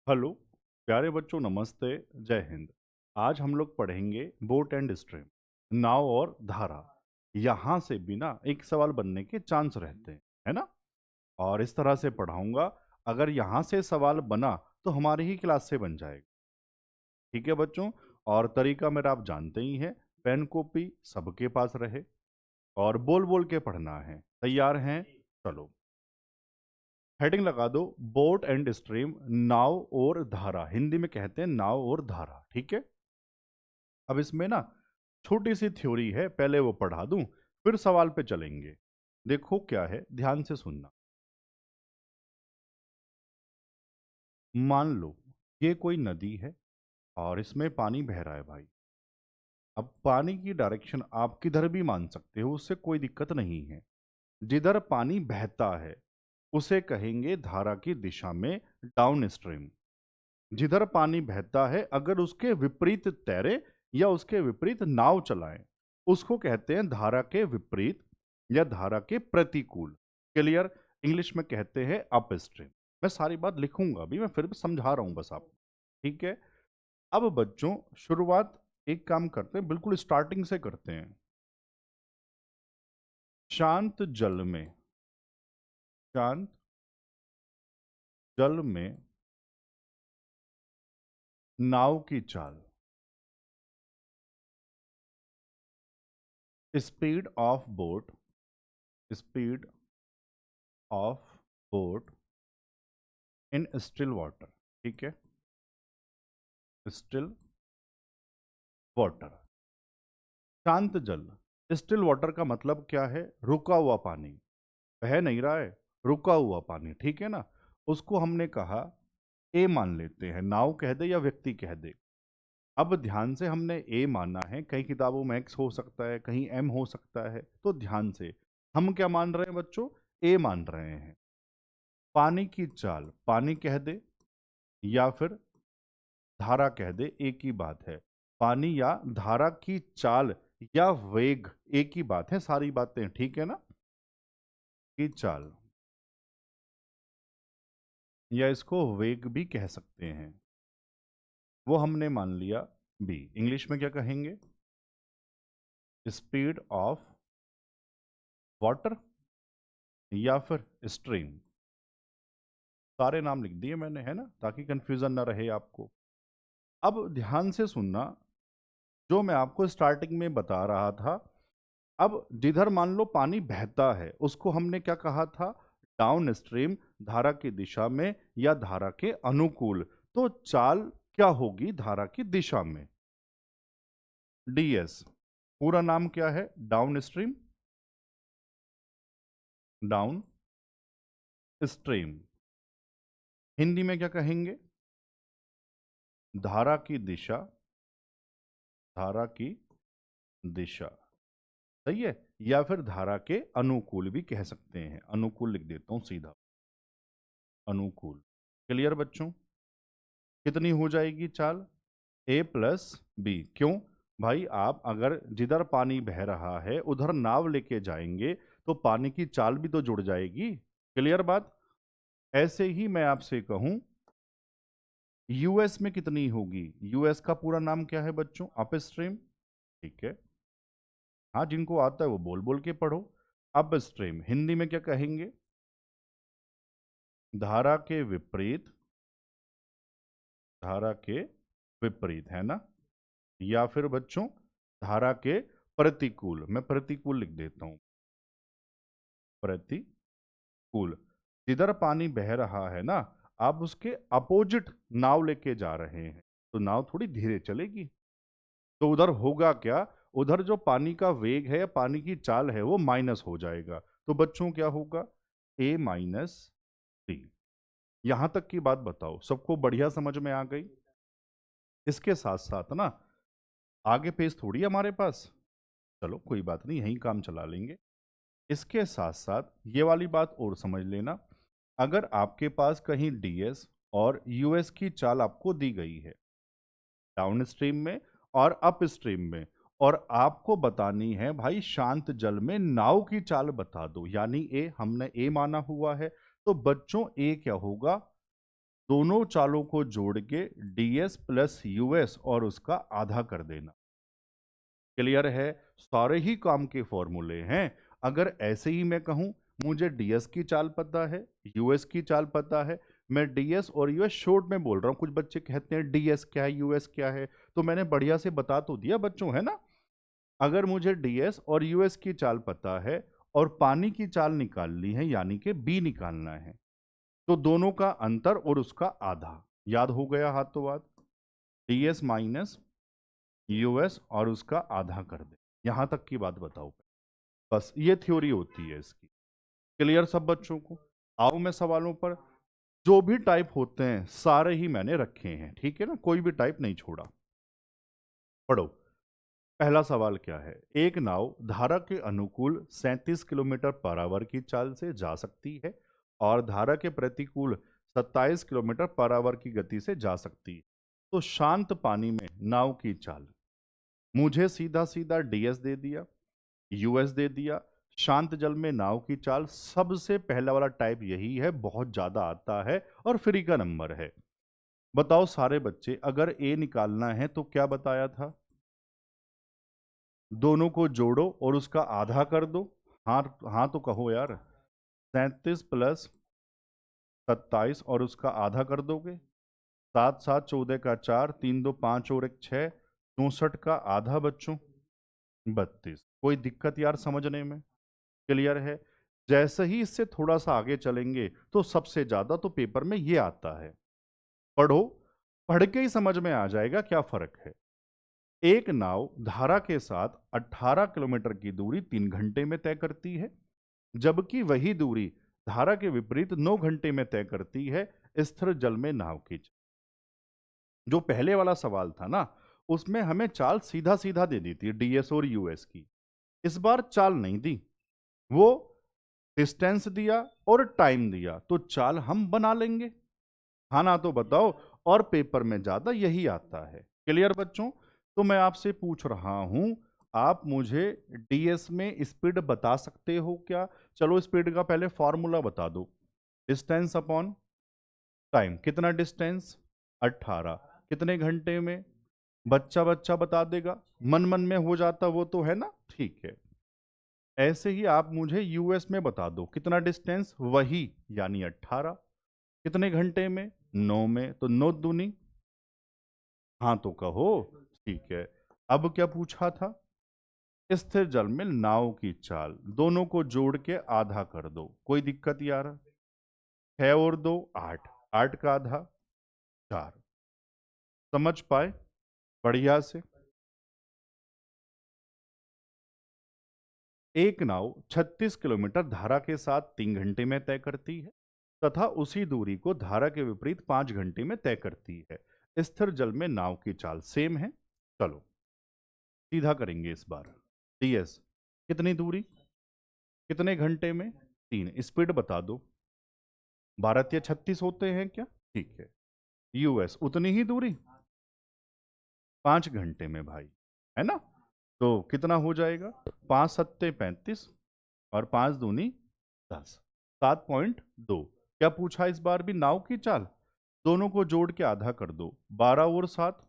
Hello प्यारे बच्चों, नमस्ते। जय हिंद। आज हम लोग पढ़ेंगे बोट एंड स्ट्रीम, नाव और धारा। यहाँ से भी ना एक सवाल बनने के चांस रहते हैं, है ना। और इस तरह से पढ़ाऊंगा, अगर यहाँ से सवाल बना तो हमारी ही क्लास से बन जाएगा। ठीक है बच्चों। और तरीका मेरा आप जानते ही हैं, पेन कॉपी सबके पास रहे और बोल बोल के पढ़ना है। तैयार हैं? चलो, हेडिंग लगा दो, बोट एंड स्ट्रीम, नाव और धारा। हिंदी में कहते हैं नाव और धारा, ठीक है। अब इसमें ना छोटी सी थ्योरी है, पहले वो पढ़ा दूं, फिर सवाल पे चलेंगे। देखो क्या है, ध्यान से सुनना। मान लो ये कोई नदी है और इसमें पानी बह रहा है भाई। अब पानी की डायरेक्शन आप किधर भी मान सकते हो, उससे कोई दिक्कत नहीं है। जिधर पानी बहता है उसे कहेंगे धारा की दिशा में डाउन स्ट्रीम। जिधर पानी बहता है अगर उसके विपरीत तैरे या उसके विपरीत नाव चलाएं, उसको कहते हैं धारा के विपरीत या धारा के प्रतिकूल। क्लियर? इंग्लिश में कहते हैं अप स्ट्रीम। मैं सारी बात लिखूंगा भी, मैं फिर भी समझा रहा हूं बस आपको। ठीक है। अब बच्चों, शुरुआत एक काम करते हैं, बिल्कुल स्टार्टिंग से करते हैं। शांत जल में, शांत जल में नाव की चाल, speed of boat, speed of boat in still water. ठीक है, स्टिल वाटर, शांत जल। स्टिल वाटर का मतलब क्या है? रुका हुआ पानी, बह नहीं रहा है, रुका हुआ पानी, ठीक है ना। उसको हमने कहा ए मान लेते हैं, नाव कह दे या व्यक्ति कह दे। अब ध्यान से, हमने ए माना है, कई किताबों में एक्स हो सकता है, कहीं एम हो सकता है, तो ध्यान से हम क्या मान रहे हैं बच्चों? ए मान रहे हैं। पानी की चाल पानी कह दे या फिर धारा कह दे, एक ही बात है। पानी या धारा की चाल या वेग एक ही बात है, सारी बातें ठीक है ना। की चाल, या इसको वेग भी कह सकते हैं, वो हमने मान लिया बी। इंग्लिश में क्या कहेंगे? स्पीड ऑफ वाटर या फिर स्ट्रीम। सारे नाम लिख दिए मैंने, है ना, ताकि कंफ्यूजन ना रहे आपको। अब ध्यान से सुनना, जो मैं आपको स्टार्टिंग में बता रहा था। अब जिधर मान लो पानी बहता है उसको हमने क्या कहा था? डाउन स्ट्रीम, धारा की दिशा में या धारा के अनुकूल। तो चाल क्या होगी धारा की दिशा में? डीएस। पूरा नाम क्या है? Down stream, down stream. Hindi में क्या कहेंगे? धारा की दिशा, धारा की दिशा। सही है। या फिर धारा के अनुकूल भी कह सकते हैं, अनुकूल लिख देता हूं सीधा, अनुकूल। क्लियर बच्चों? कितनी हो जाएगी चाल? ए प्लस बी। क्यों भाई? आप अगर जिधर पानी बह रहा है उधर नाव लेके जाएंगे तो पानी की चाल भी तो जुड़ जाएगी। क्लियर बात? ऐसे ही मैं आपसे कहूं, यूएस में कितनी होगी? यूएस का पूरा नाम क्या है बच्चों? अपस्ट्रीम। ठीक है। हाँ, जिनको आता है वो बोल बोल के पढ़ो। अपस्ट्रीम हिंदी में क्या कहेंगे? धारा के विपरीत, धारा के विपरीत, है ना। या फिर बच्चों धारा के प्रतिकूल, मैं प्रतिकूल लिख देता हूं, प्रतिकूल। जिधर पानी बह रहा है ना, आप उसके अपोजिट नाव लेके जा रहे हैं तो नाव थोड़ी धीरे चलेगी। तो उधर होगा क्या? उधर जो पानी का वेग है या पानी की चाल है वो माइनस हो जाएगा। तो बच्चों क्या होगा? ए माइनस टी। यहां तक की बात बताओ, सबको बढ़िया समझ में आ गई? इसके साथ साथ ना आगे पेज थोड़ी है हमारे पास, चलो कोई बात नहीं, यहीं काम चला लेंगे। इसके साथ साथ ये वाली बात और समझ लेना, अगर आपके पास कहीं डीएस और यूएस की चाल आपको दी गई है डाउन स्ट्रीम में और अप स्ट्रीम में, और आपको बतानी है भाई शांत जल में नाव की चाल बता दो, यानी ए हमने ए माना हुआ है, तो बच्चों ए क्या होगा? दोनों चालों को जोड़ के ds प्लस यूएस और उसका आधा कर देना। क्लियर है? सारे ही काम के फॉर्मूले हैं। अगर ऐसे ही मैं कहूं मुझे ds की चाल पता है, यूएस की चाल पता है, मैं ds और यूएस शॉर्ट में बोल रहा हूं। कुछ बच्चे कहते हैं ds क्या है, यूएस क्या है, तो मैंने बढ़िया से बता तो दिया बच्चों, है ना। अगर मुझे ds और यूएस की चाल पता है और पानी की चाल निकालनी है यानी कि b निकालना है, तो दोनों का अंतर और उसका आधा याद हो गया हाथों हाथ। ds माइनस यूएस और उसका आधा कर दे। यहां तक की बात बताओ, बस ये थ्योरी होती है इसकी। क्लियर सब बच्चों को? आओ मैं सवालों पर। जो भी टाइप होते हैं सारे ही मैंने रखे हैं, ठीक है ना, कोई भी टाइप नहीं छोड़ा। पढ़ो। पहला सवाल क्या है? एक नाव धारा के अनुकूल 37 किलोमीटर पर आवर की चाल से जा सकती है और धारा के प्रतिकूल 27 किलोमीटर पर आवर की गति से जा सकती है। तो शांत पानी में नाव की चाल, मुझे सीधा सीधा डीएस दे दिया, यूएस दे दिया। शांत जल में नाव की चाल, सबसे पहला वाला टाइप यही है, बहुत ज्यादा आता है और फ्री का नंबर है। बताओ सारे बच्चे, अगर ए निकालना है तो क्या बताया था? दोनों को जोड़ो और उसका आधा कर दो। हाँ हाँ तो कहो यार। 37 प्लस 27 और उसका आधा कर दोगे। 7 7 14 का 4, 3 2 5 और 1 6, 64 का आधा बच्चों 32। कोई दिक्कत यार समझने में? क्लियर है? जैसे ही इससे थोड़ा सा आगे चलेंगे तो सबसे ज्यादा तो पेपर में ये आता है। पढ़ो, पढ़ के ही समझ में आ जाएगा क्या फर्क है। एक नाव धारा के साथ 18 किलोमीटर की दूरी 3 घंटे में तय करती है, जबकि वही दूरी धारा के विपरीत 9 घंटे में तय करती है स्थिर जल में नाव की। जो पहले वाला सवाल था ना, उसमें हमें चाल सीधा सीधा दे दी थी डीएस और यूएस की। इस बार चाल नहीं दी, वो डिस्टेंस दिया और टाइम दिया, तो चाल हम बना लेंगे। हाँ ना तो बताओ। और पेपर में ज्यादा यही आता है। क्लियर बच्चों? तो मैं आपसे पूछ रहा हूं, आप मुझे डीएस में स्पीड बता सकते हो क्या? चलो स्पीड का पहले फॉर्मूला बता दो। Distance upon time. कितना डिस्टेंस? 18। कितने घंटे में? बच्चा बच्चा बता देगा, मन मन में हो जाता वो तो, है ना। ठीक है, ऐसे ही आप मुझे यूएस में बता दो कितना डिस्टेंस, वही यानी 18। कितने घंटे में? 9 में। तो 9 दूनी, हाँ तो कहो। ठीक है, अब क्या पूछा था? स्थिर जल में नाव की चाल, दोनों को जोड़ के आधा कर दो। कोई दिक्कत यार? 6 और 2 8, 8 का आधा 4। समझ पाए बढ़िया से? एक नाव 36 किलोमीटर धारा के साथ 3 घंटे में तय करती है तथा उसी दूरी को धारा के विपरीत 5 घंटे में तय करती है। स्थिर जल में नाव की चाल सेम है। चलो सीधा करेंगे इस बार। डीएस कितनी दूरी, कितने घंटे में? 3। स्पीड बता दो। 12 या 36 होते हैं क्या? ठीक है। यूएस उतनी ही दूरी 5 घंटे में भाई, है ना। तो कितना हो जाएगा? 5 सत्ते 35 और 5 दूनी 10, 7.2। क्या पूछा इस बार भी? नाव की चाल, दोनों को जोड़ के आधा कर दो। 12 और 7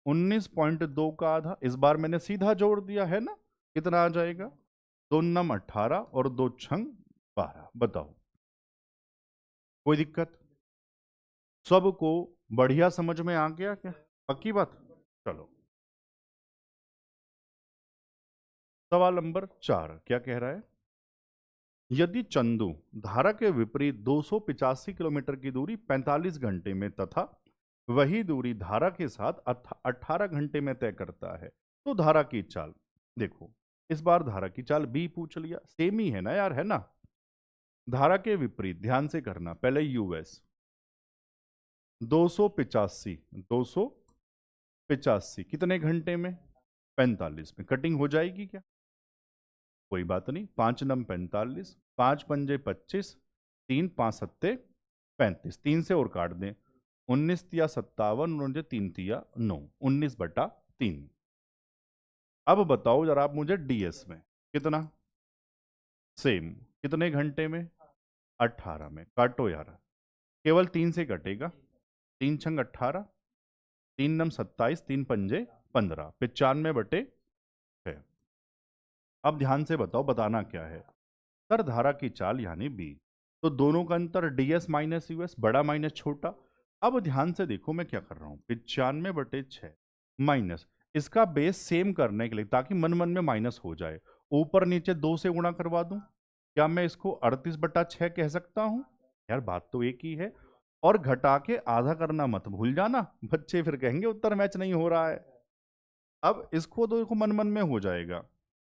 19.2 का आधा। इस बार मैंने सीधा जोड़ दिया, है ना। कितना आ जाएगा? 2 नम 18 और 2 छंग 12। बताओ कोई दिक्कत? सबको बढ़िया समझ में आ गया क्या? पक्की बात? चलो सवाल नंबर 4 क्या कह रहा है? यदि चंदू धारा के विपरीत 285 किलोमीटर की दूरी 45 घंटे में तथा वही दूरी धारा के साथ 18 घंटे में तय करता है, तो धारा की चाल। देखो इस बार धारा की चाल बी पूछ लिया, सेम ही है ना यार, है ना। धारा के विपरीत ध्यान से करना, पहले यूएस 285, 285 कितने घंटे में? 45 में। कटिंग हो जाएगी क्या? कोई बात नहीं। 5 नम 45, 5 पंजे 25, 3 5 सत्ते 35, 3 से और काट दें। 19 तिया 57, उनसे 3 तिया 9, 19/3। अब बताओ जरा आप मुझे डीएस में कितना? सेम। कितने घंटे में? 18 में। काटो यार। केवल 3 से कटेगा। 3 छंग 18, 3 नम 27, 3 पंजे 15, 95/6। अब ध्यान से बताओ बताना क्या है। सर धारा की चाल यानी बी, तो दोनों का अंतर ds माइनस यूएस, बड़ा माइनस छोटा। अब ध्यान से देखो मैं क्या कर रहा हूं, 95/6 माइनस, इसका बेस सेम करने के लिए ताकि मन मन में माइनस हो जाए, ऊपर नीचे 2 से गुणा करवा दूं। क्या मैं इसको 38/6 कह सकता हूं? यार बात तो एक ही है। और घटा के आधा करना मत भूल जाना, बच्चे फिर कहेंगे उत्तर मैच नहीं हो रहा है। अब इसको देखो मन मन में हो जाएगा,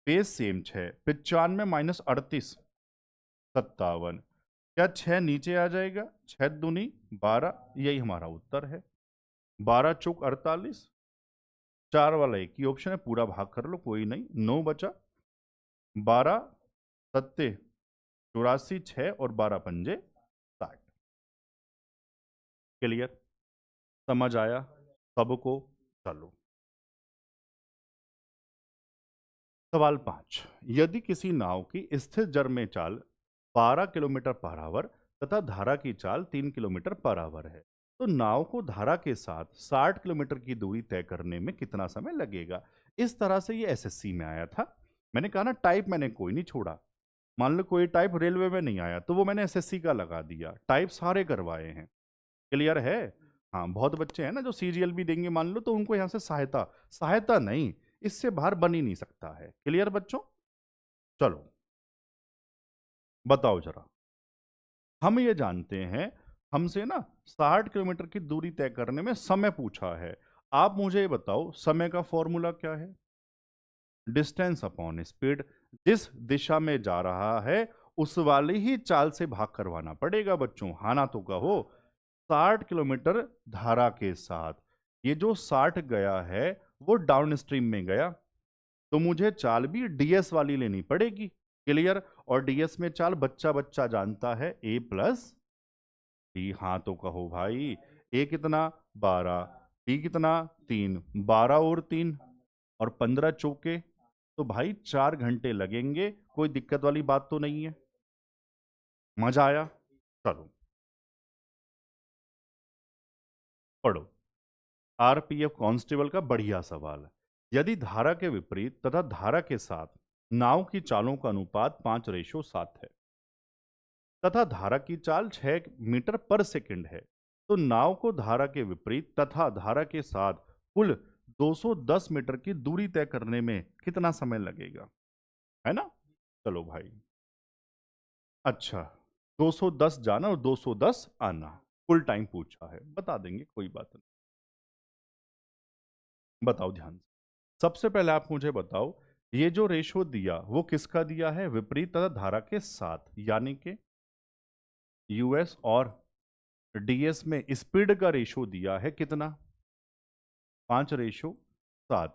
बेस सेम 6, 95 माइनस 38 57। क्या 6 नीचे आ जाएगा? 6 दूनी 12, यही हमारा उत्तर है। 12 चौक 48, 4 वाला एक ही ऑप्शन है, पूरा भाग कर लो कोई नहीं, 9 बचा। 12 सत्ते 84, 6 और 12 पंजे 60। क्लियर? समझ आया सबको? चलो सवाल 5, यदि किसी नाव की स्थिर जड़ में चाल 12 किलोमीटर पर आवर तथा धारा की चाल 3 किलोमीटर पर आवर है, तो नाव को धारा के साथ 60 किलोमीटर की दूरी तय करने में कितना समय लगेगा? इस तरह से ये एसएससी में आया था। मैंने कहा ना टाइप मैंने कोई नहीं छोड़ा। मान लो कोई टाइप रेलवे में नहीं आया तो वो मैंने एसएससी का लगा दिया, टाइप सारे करवाए हैं। क्लियर है? हाँ, बहुत बच्चे हैं ना जो सीरियल भी देंगे मान लो, तो उनको यहाँ से सहायता सहायता नहीं, इससे बाहर बन ही नहीं सकता है। क्लियर बच्चों? चलो बताओ जरा। हम ये जानते हैं, हमसे ना 60 किलोमीटर की दूरी तय करने में समय पूछा है। आप मुझे ये बताओ समय का फॉर्मूला क्या है? Distance upon speed. जिस दिशा में जा रहा है उस वाली ही चाल से भाग करवाना पड़ेगा बच्चों, हाँ ना तो कहो। 60 किलोमीटर धारा के साथ, ये जो 60 गया है वो डाउन स्ट्रीम में गया, तो मुझे चाल भी डीएस वाली लेनी पड़ेगी। क्लियर? और डीएस में चाल बच्चा बच्चा जानता है, ए प्लस डी, हाँ तो कहो भाई। ए कितना? 12, डी कितना? 3, 12 और 3 और 15 चौके, तो भाई 4 घंटे लगेंगे। कोई दिक्कत वाली बात तो नहीं है। मजा आया? चलो पढ़ो। आरपीएफ कांस्टेबल का बढ़िया सवाल है। यदि धारा के विपरीत तथा धारा के साथ नाव की चालों का अनुपात 5:7 है तथा धारा की चाल 6 मीटर पर सेकंड है, तो नाव को धारा के विपरीत तथा धारा के साथ कुल 210 मीटर की दूरी तय करने में कितना समय लगेगा? है ना? चलो भाई। अच्छा, 210 जाना और 210 आना, फुल टाइम पूछा है, बता देंगे कोई बात नहीं। बताओ ध्यान से। सबसे पहले आप मुझे बताओ, ये जो रेशो दिया वो किसका दिया है? विपरीत तथा धारा के साथ, यानी कि यूएस और डीएस में स्पीड का रेशो दिया है कितना? 5:7।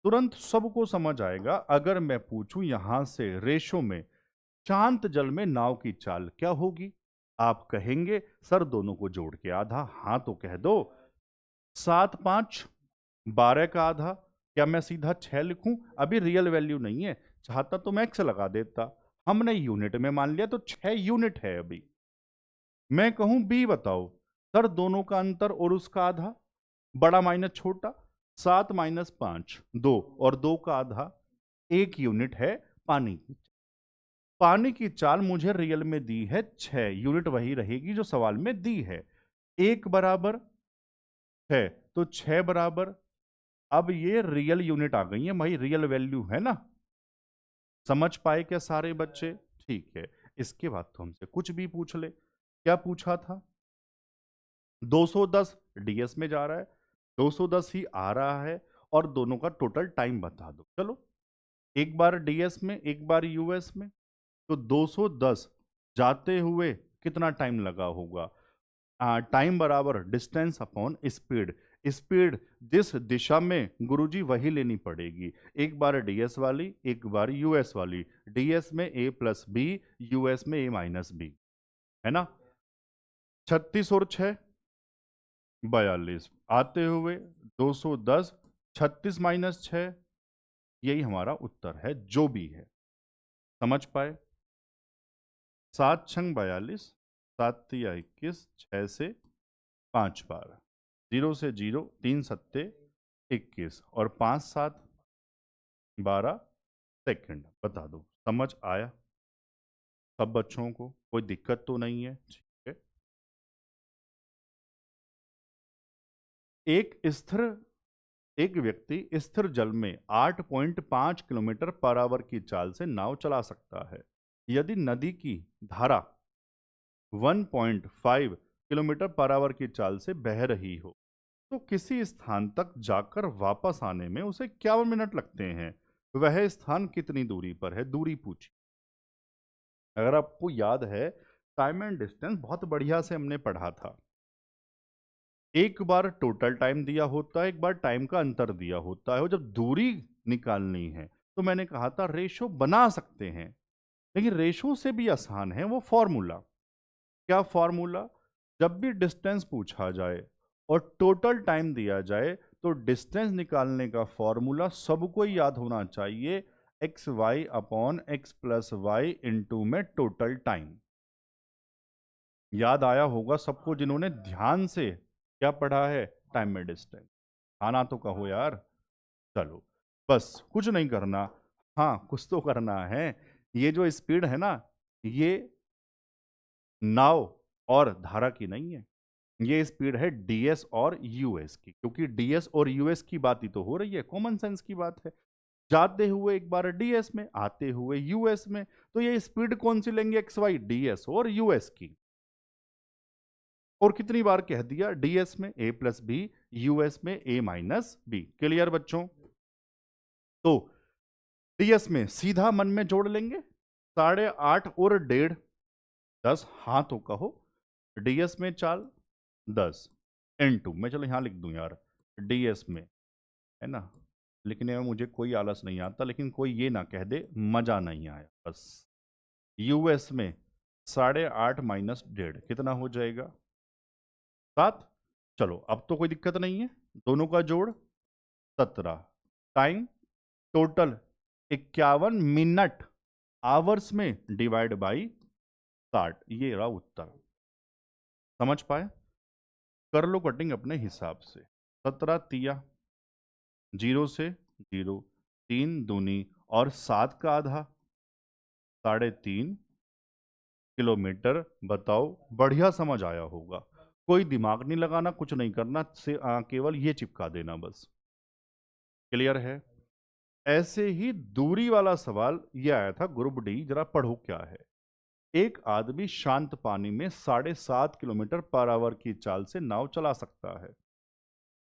तुरंत सबको समझ आएगा अगर मैं पूछूं यहां से रेशो में शांत जल में नाव की चाल क्या होगी? आप कहेंगे सर दोनों को जोड़ के आधा, हाँ तो कह दो। 7 5 12 का आधा। क्या मैं सीधा 6 लिखूं? अभी रियल वैल्यू नहीं है, चाहता तो मैं एक्स लगा देता, हमने यूनिट में मान लिया तो 6 यूनिट है अभी। मैं कहूं बी बताओ, सर दोनों का अंतर और उसका आधा, बड़ा माइनस छोटा, 7 माइनस 5 2 और 2 का आधा, 1 यूनिट है पानी की। पानी की चाल मुझे रियल में दी है 6 यूनिट, वही रहेगी जो सवाल में दी है। 1 बराबर 6 तो 6 बराबर, अब ये रियल यूनिट आ गई है भाई, रियल वैल्यू है ना? समझ पाए क्या सारे बच्चे? ठीक है। इसके बाद तो हमसे कुछ भी पूछ ले। क्या पूछा था? 210 डीएस में जा रहा है, 210 ही आ रहा है, और दोनों का टोटल टाइम बता दो। चलो एक बार डीएस में एक बार यूएस में, तो 210 जाते हुए कितना टाइम लगा होगा? टाइम बराबर डिस्टेंस अपॉन स्पीड। स्पीड जिस दिशा में गुरुजी वही लेनी पड़ेगी, एक बार डीएस वाली एक बार यूएस वाली। डीएस में ए प्लस बी, यूएस में ए माइनस बी, है ना? 36 और 6 42 आते हुए 210, 36 माइनस 6, यही हमारा उत्तर है जो भी है। समझ पाए? 7 छंग 42, 7 तिया 21, 6 से 5 12, 0 से 0, 3 सत्ते 21 और 5 7 12 सेकंड। बता दो, समझ आया सब बच्चों को? कोई दिक्कत तो नहीं है? ठीक है। एक व्यक्ति स्थिर जल में 8.5 किलोमीटर पर आवर की चाल से नाव चला सकता है। यदि नदी की धारा 1.5 किलोमीटर पर आवर की चाल से बह रही हो तो किसी स्थान तक जाकर वापस आने में उसे 51 मिनट लगते हैं। वह स्थान कितनी दूरी पर है? दूरी पूछी। अगर आपको याद है, टाइम एंड डिस्टेंस बहुत बढ़िया से हमने पढ़ा था। एक बार टोटल टाइम दिया होता है, एक बार टाइम का अंतर दिया होता है, और जब दूरी निकालनी है तो मैंने कहा था रेशो बना सकते हैं, लेकिन रेशो से भी आसान है वो फॉर्मूला। क्या फॉर्मूला? जब भी डिस्टेंस पूछा जाए और टोटल टाइम दिया जाए तो डिस्टेंस निकालने का फॉर्मूला सबको याद होना चाहिए, x y upon x plus y into में टोटल टाइम। याद आया होगा सबको जिन्होंने ध्यान से क्या पढ़ा है, टाइम में डिस्टेंस। आना तो कहो यार। चलो, बस कुछ नहीं करना। हाँ, कुछ तो करना है। ये जो स्पीड है ना, ये नाव और धारा की नहीं है, ये स्पीड है डीएस और यूएस की, क्योंकि डीएस और यूएस की बात ही तो हो रही है, कॉमन सेंस की बात है। जाते हुए एक बार डीएस में, आते हुए यूएस में, तो ये स्पीड कौन सी लेंगे? एक्स वाई, डीएस और यूएस की। और कितनी बार कह दिया, डीएस में ए प्लस बी, यूएस में ए माइनस बी। क्लियर बच्चों? तो डीएस में सीधा मन में जोड़ लेंगे, 8.5 और 1.5 10, हाँ तो कहो। डीएस में चाल 10 N2 मैं, चलो यहां लिख दूं यार, डीएस में, है ना, लिखने में मुझे कोई आलस नहीं आता, लेकिन कोई ये ना कह दे मजा नहीं आया बस। यूएस में 8.5 माइनस 1.5 कितना हो जाएगा? 7। चलो अब तो कोई दिक्कत नहीं है, दोनों का जोड़ 17। टाइम टोटल 51 मिनट, आवर्स में डिवाइड बाई 60। ये रहा उत्तर। समझ पाए? कर लो कटिंग अपने हिसाब से। 17 तिया 0 से 0, 3 दूनी और 7 का आधा 3.5 किलोमीटर। बताओ, बढ़िया समझ आया होगा। कोई दिमाग नहीं लगाना, कुछ नहीं करना, से केवल ये चिपका देना बस। क्लियर है? ऐसे ही दूरी वाला सवाल ये आया था ग्रुप डी, जरा पढ़ो क्या है। एक आदमी शांत पानी में 7.5 किलोमीटर पर आवर की चाल से नाव चला सकता है।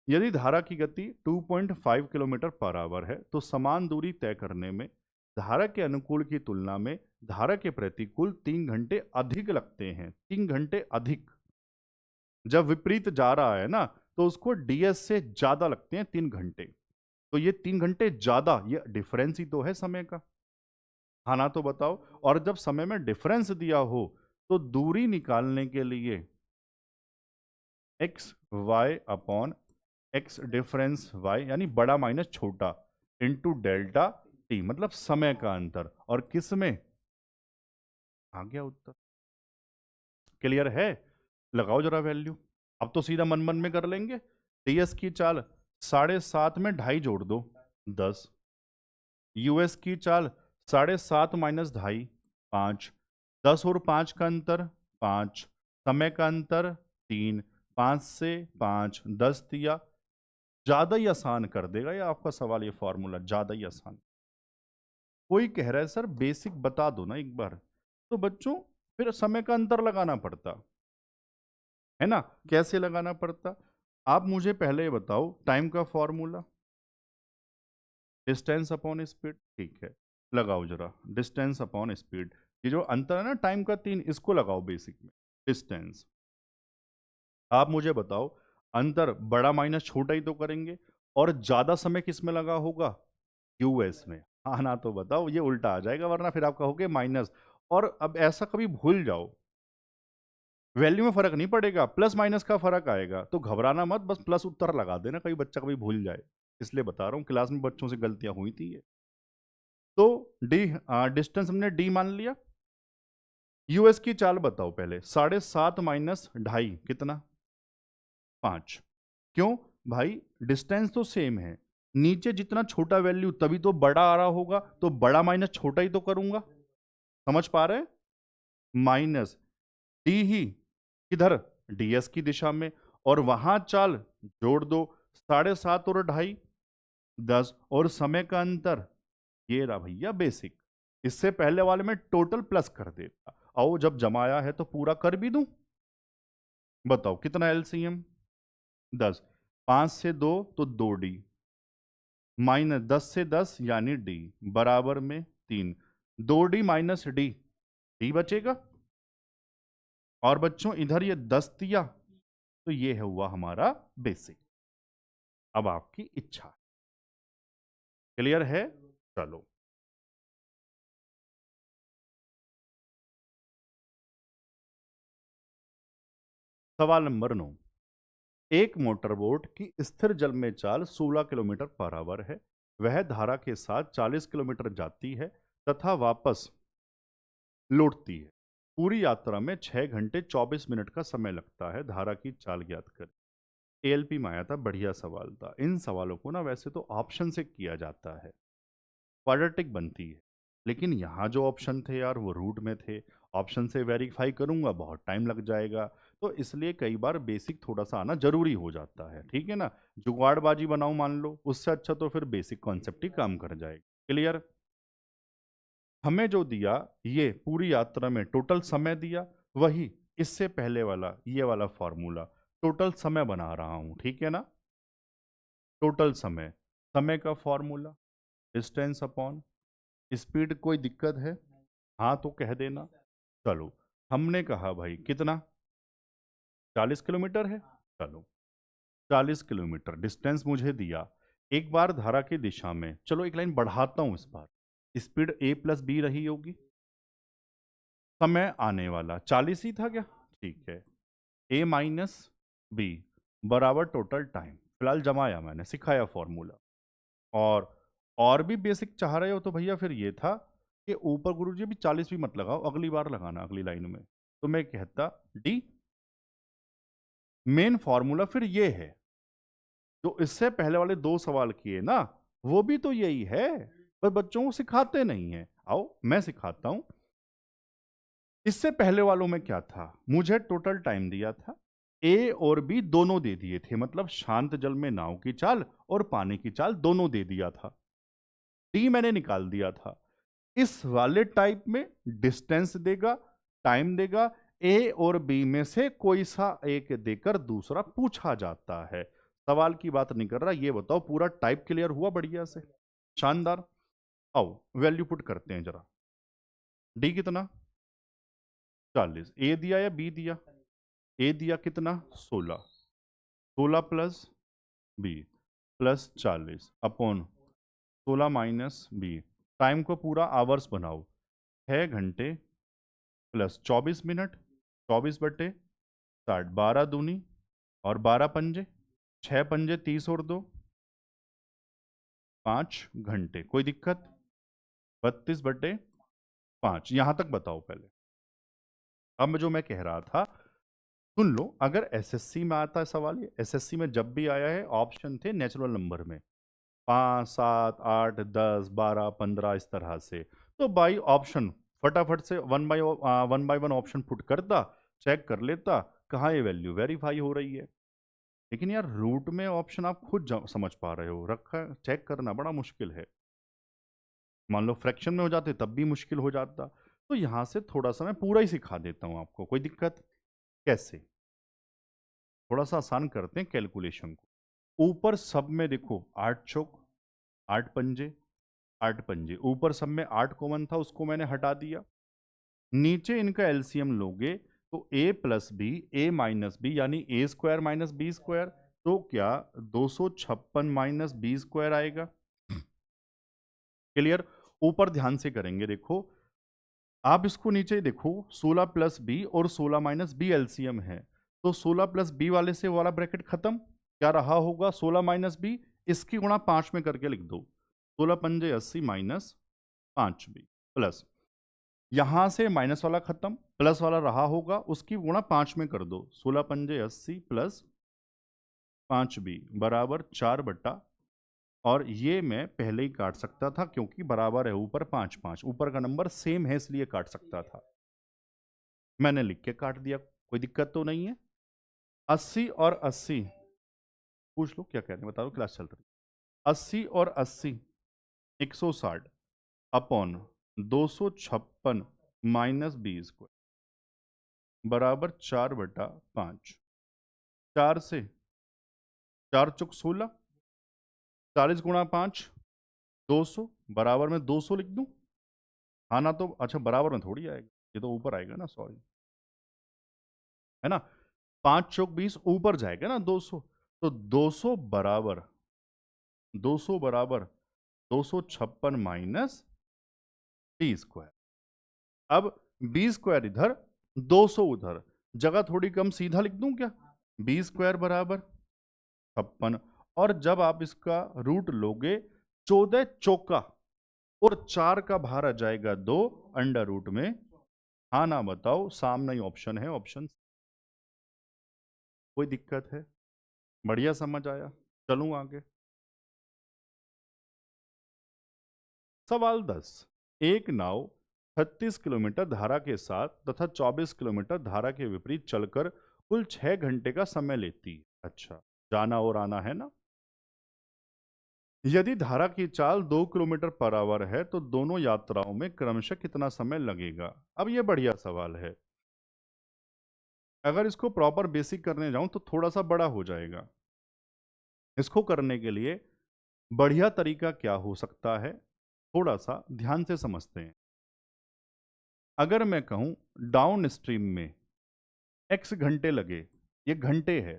यदि धारा की गति 2.5 किलोमीटर पर आवर है तो समान दूरी तय करने में धारा के अनुकूल की तुलना में धारा के प्रतिकूल 3 घंटे अधिक लगते हैं। 3 घंटे अधिक। जब विपरीत जा रहा है ना, तो उसको डीएस से ज्यादा लगते हैं 3 घंटे। तो ये 3 घंटे ज्यादा, ये डिफरेंस ही तो है समय का। हाँ ना तो बताओ। और जब समय में डिफरेंस दिया हो तो दूरी निकालने के लिए x y upon x difference y, यानी बड़ा माइनस छोटा, इंटू डेल्टा टी, मतलब समय का अंतर। और किस में? आ गया उत्तर। क्लियर है? लगाओ जरा वैल्यू। अब तो सीधा मन मन में कर लेंगे। टीएस की चाल 7.5 में 2.5 जोड़ दो 10, यूएस की चाल 7.5 माइनस 2.5 5, 10 और 5 का अंतर 5, समय का अंतर 3, 5 से 5, 10 दिया। ज्यादा ही आसान कर देगा ये आपका सवाल, ये फॉर्मूला ज्यादा ही आसान। कोई कह रहा है सर बेसिक बता दो ना एक बार, तो बच्चों फिर समय का अंतर लगाना पड़ता है ना। कैसे लगाना पड़ता? आप मुझे पहले ये बताओ, टाइम का फॉर्मूला डिस्टेंस अपॉन स्पीड, ठीक है, लगाओ जरा डिस्टेंस अपॉन स्पीड। ये जो अंतर है ना टाइम का 3, इसको लगाओ बेसिक में। डिस्टेंस, आप मुझे बताओ, अंतर बड़ा माइनस छोटा ही तो करेंगे, और ज्यादा समय किस में लगा होगा? यूएस में। हाँ ना तो बताओ, ये उल्टा आ जाएगा, वरना फिर आप कहोगे माइनस। और अब ऐसा कभी भूल जाओ, वैल्यू में फर्क नहीं पड़ेगा, प्लस माइनस का फर्क आएगा, तो घबराना मत, बस प्लस उत्तर लगा देना, कभी बच्चा कभी भूल जाए। इसलिए बता रहा हूँ, क्लास में बच्चों से गलतियां हुई थी ये। तो डी डिस्टेंस हमने डी मान लिया, यूएस की चाल बताओ पहले, 7.5 माइनस 2.5 कितना? 5। क्यों भाई? डिस्टेंस तो सेम है, नीचे जितना छोटा वैल्यू तभी तो बड़ा आ रहा होगा, तो बड़ा माइनस छोटा ही तो करूंगा। समझ पा रहे हैं? माइनस डी ही किधर? डीएस की दिशा में, और वहां चाल जोड़ दो, 7.5 और 2.5 10, और समय का अंतर ये रहा भैया बेसिक। इससे पहले वाले में टोटल प्लस कर देता, आओ जब जमाया है तो पूरा कर भी दूं। बताओ कितना एलसीएम? 10। 5 से 2 तो 2D, माइनस 10 से 10 यानी डी, बराबर में 3। 2D माइनस डी, डी बचेगा। और बच्चों इधर ये 10 दिया, तो ये है हुआ हमारा बेसिक। अब आपकी इच्छा, क्लियर है? चलो सवाल नंबर 9। एक मोटरबोट की स्थिर जल में चाल 16 किलोमीटर पर आवर है। वह धारा के साथ 40 किलोमीटर जाती है तथा वापस लौटती है। पूरी यात्रा में 6 घंटे 24 मिनट का समय लगता है। धारा की चाल ज्ञात कर। एएलपी में आया था, बढ़िया सवाल था। इन सवालों को ना वैसे तो ऑप्शन से किया जाता है, क्वाड्रेटिक बनती है, लेकिन यहाँ जो ऑप्शन थे यार वो रूट में थे। ऑप्शन से वेरीफाई करूंगा बहुत टाइम लग जाएगा, तो इसलिए कई बार बेसिक थोड़ा सा आना जरूरी हो जाता है, ठीक है ना। जुगाड़बाजी बनाऊं मान लो, उससे अच्छा तो फिर बेसिक कॉन्सेप्ट ही काम कर जाएगा। क्लियर? हमें जो दिया ये पूरी यात्रा में टोटल समय दिया, वही इससे पहले वाला ये वाला फॉर्मूला, टोटल समय बना रहा हूं, ठीक है ना। टोटल समय, समय का फॉर्मूला डिस्टेंस अपॉन स्पीड। कोई दिक्कत है? हाँ तो कह देना। चलो, हमने कहा भाई कितना? 40 किलोमीटर है। चलो 40 किलोमीटर डिस्टेंस मुझे दिया। एक बार धारा की दिशा में, चलो एक लाइन बढ़ाता हूं, इस बार स्पीड a प्लस बी रही होगी। समय आने वाला 40 ही था क्या? ठीक है, a माइनस बी बराबर टोटल टाइम। फिलहाल जमाया मैंने, सिखाया फॉर्मूला। और भी बेसिक चाह रहे हो तो भैया फिर ये था कि ऊपर गुरुजी भी 40 भी मत लगाओ, अगली बार लगाना अगली लाइन में। तो मैं कहता डी। मेन फॉर्मूला फिर ये है जो इससे पहले वाले 2 सवाल किए ना, वो भी तो यही है, पर बच्चों को सिखाते नहीं है। आओ मैं सिखाता हूं। इससे पहले वालों में क्या था? मुझे टोटल टाइम दिया था, ए और बी दोनों दे दिए थे, मतलब शांत जल में नाव की चाल और पानी की चाल दोनों दे दिया था। डी मैंने निकाल दिया था। इस वाले टाइप में डिस्टेंस देगा, टाइम देगा, ए और बी में से कोई सा एक देकर दूसरा पूछा जाता है। सवाल की बात नहीं कर रहा, ये बताओ पूरा टाइप क्लियर हुआ बढ़िया से? शानदार। आओ वैल्यू पुट करते हैं जरा। डी कितना? 40। ए दिया या बी दिया? ए दिया कितना? 16। 16 plus b plus 40 upon 16 minus b. Time को पूरा आवर्स बनाओ, 6 घंटे प्लस 24 मिनट, 24/60, 12 दूनी और 12 पंजे, 6 पंजे 30 और 2 5 घंटे। कोई दिक्कत? 32/5। यहां तक बताओ पहले। अब जो मैं कह रहा था सुन लो, अगर एसएससी में आता है सवाल, ये एसएससी में जब भी आया है ऑप्शन थे नेचुरल नंबर में, 5 7 8 10 12 15 इस तरह से, तो बाई ऑप्शन फटाफट से one by one option put करता, चेक कर लेता कहाँ ये वैल्यू वेरीफाई हो रही है। लेकिन यार रूट में ऑप्शन आप खुद समझ पा रहे हो, रखा चेक करना बड़ा मुश्किल है। मान लो फ्रैक्शन में हो जाते तब भी मुश्किल हो जाता। तो यहां से थोड़ा सा मैं पूरा ही सिखा देता हूं आपको, कोई दिक्कत? कैसे? थोड़ा सा आसान करते हैं कैलकुलेशन को। ऊपर सब में देखो 8 चौक 8 पंजे 8 पंजे, ऊपर सब में 8 कॉमन था, उसको मैंने हटा दिया। नीचे इनका एलसीएम लोगे तो a plus b, a minus b, यानी a square minus b square, तो क्या 256 माइनस बी स्क्वायर आएगा। क्लियर? ऊपर ध्यान से करेंगे, देखो आप इसको नीचे ही देखो, 16 प्लस बी और 16 माइनस बी एलसीएम है, तो 16 प्लस बी वाले से वाला ब्रैकेट खत्म। क्या रहा होगा? 16 माइनस बी, इसकी गुणा 5 में करके लिख दो, 16 पंजे 80 माइनस 5 बी प्लस यहां से माइनस वाला खत्म, प्लस वाला रहा होगा, उसकी गुणा 5 में कर दो। 16 पंजे 80 प्लस 5b बराबर 4 और ये मैं पहले ही काट सकता था क्योंकि बराबर है ऊपर 5 5, ऊपर का नंबर सेम है इसलिए काट सकता था। मैंने लिख के काट दिया, कोई दिक्कत तो नहीं है। 80 और 80, पूछ लो क्या कह रहे हैं, बता दो, क्लास चल रही। 80 और 80 160 अपॉन 256 माइनस 20 बराबर 4/5। 4 से 4 चुक 16, 40 गुणा 5 200 बराबर में 200 लिख दूं। हाँ ना, तो अच्छा बराबर में थोड़ी आएगा, ये तो ऊपर आएगा ना, सॉरी, है ना। 5 चौक 20 ऊपर जाएगा ना 200, तो 200 बराबर 256 माइनस b²। अब b² इधर 200 उधर, जगह थोड़ी कम, सीधा लिख दूं क्या, b² बराबर 56। और जब आप इसका रूट लोगे 14 चौका और 4 का बाहर आ जाएगा 2 अंडर रूट में। हाँ ना बताओ, सामने ही ऑप्शन है, ऑप्शन। कोई दिक्कत है, बढ़िया समझ आया, चलूं आगे। सवाल 10, एक नाव 36 किलोमीटर धारा के साथ तथा 24 किलोमीटर धारा के विपरीत चलकर कुल 6 घंटे का समय लेती है। अच्छा, जाना और आना है ना। यदि धारा की चाल 2 किलोमीटर पर आवर है तो दोनों यात्राओं में क्रमशः कितना समय लगेगा। अब ये बढ़िया सवाल है, अगर इसको प्रॉपर बेसिक करने जाऊं तो थोड़ा सा बड़ा हो जाएगा। इसको करने के लिए बढ़िया तरीका क्या हो सकता है, थोड़ा सा ध्यान से समझते हैं। अगर मैं कहूं डाउन स्ट्रीम में x घंटे लगे, ये घंटे है,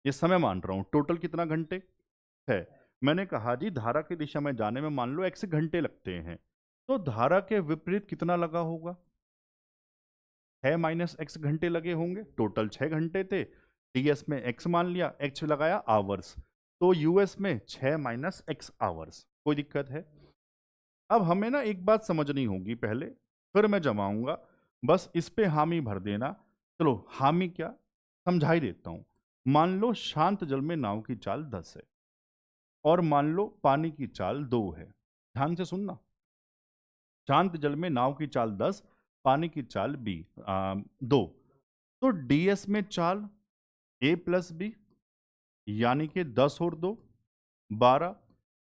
ये समय मान रहा हूं, टोटल कितना घंटे है। मैंने कहा जी धारा की दिशा में जाने में मान लो x घंटे लगते हैं, तो धारा के विपरीत कितना लगा होगा, 6 माइनस x घंटे लगे होंगे। टोटल 6 घंटे थे, टीएस में x मान लिया, x लगाया आवर्स, तो यूएस में 6 माइनस x आवर्स। कोई दिक्कत है। अब हमें ना एक बात समझनी होगी पहले, फिर मैं जमाऊंगा, बस इस पे हामी भर देना। चलो हामी क्या, समझा ही देता हूं। मान लो शांत जल में नाव की चाल 10 है और मान लो पानी की चाल 2 है। ध्यान से सुनना, शांत जल में नाव की चाल 10, पानी की चाल 2, तो डीएस में चाल a प्लस बी यानी कि 10 और 2 12,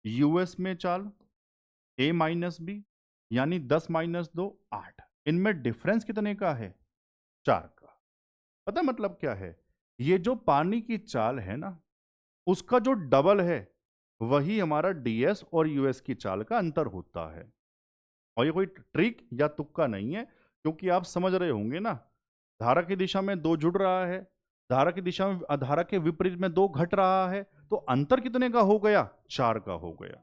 यूएस में चाल a माइनस बी यानी 10 माइनस 2 8। इनमें डिफरेंस कितने का है, 4 का। पता मतलब क्या है, ये जो पानी की चाल है ना, उसका जो डबल है वही हमारा डीएस और यूएस की चाल का अंतर होता है। और ये कोई ट्रिक या तुक्का नहीं है, क्योंकि आप समझ रहे होंगे ना, धारा की दिशा में 2 जुड़ रहा है, धारा की दिशा में धारा के विपरीत में 2 घट रहा है, तो अंतर कितने का हो गया, 4 का हो गया।